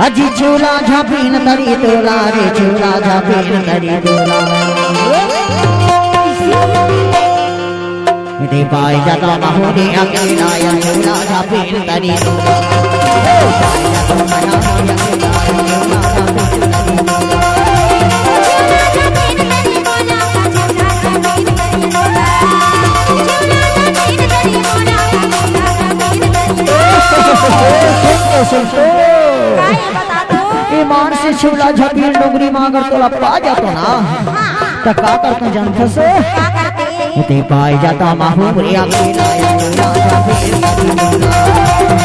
हजी चूला झापीन तरी तोला रे चूला झापीन तरी तोला दे पाई जाता माहुरी अकेला या चूला झापीन तरी तोला पाई जाता माहुरी अकेला या चूला झापीन तरी तोला ईमान से चूला झपीन डोंगरी मांगर तोला पा जातो ना तो का करतो जानतो से ते पाई जाता माहुरी अकेला या चूला झापीन तरी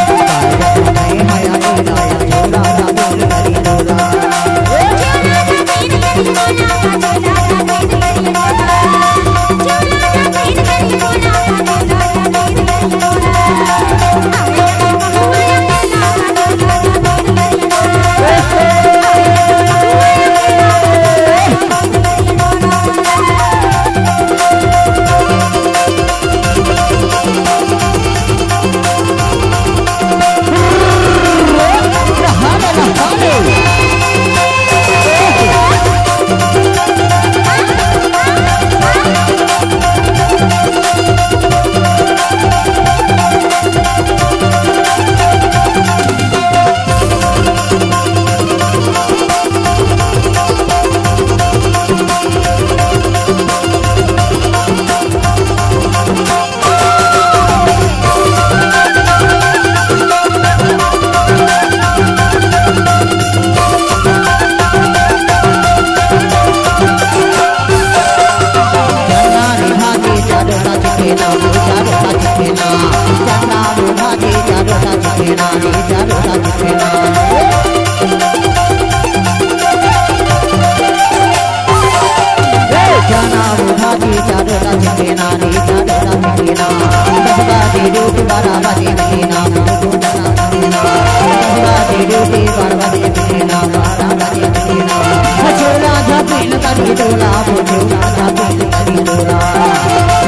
तोला पाई जाता मैं है अकेला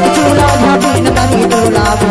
या चूला झापीन तरी तोला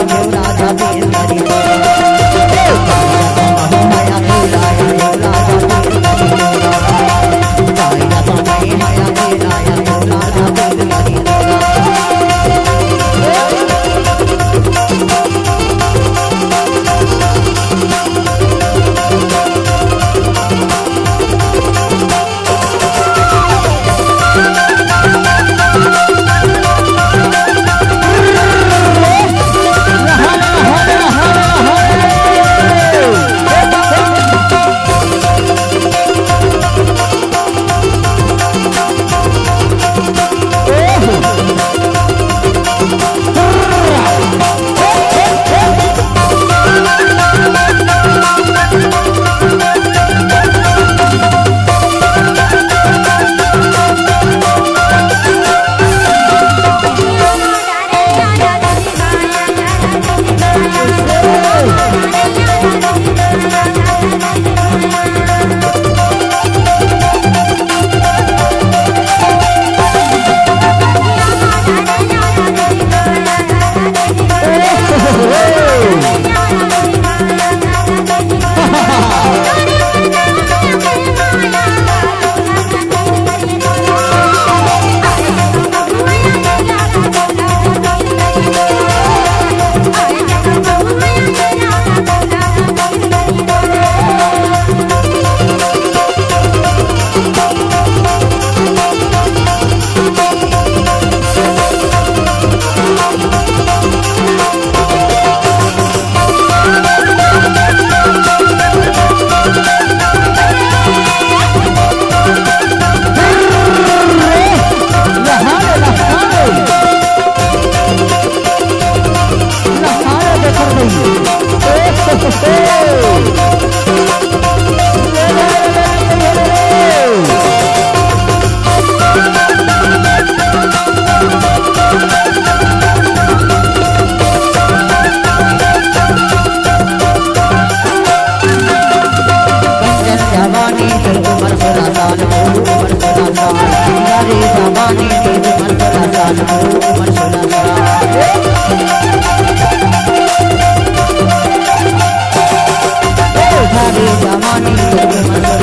जवानी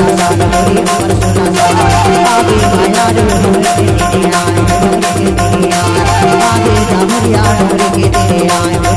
डोंगरी के तेरे आए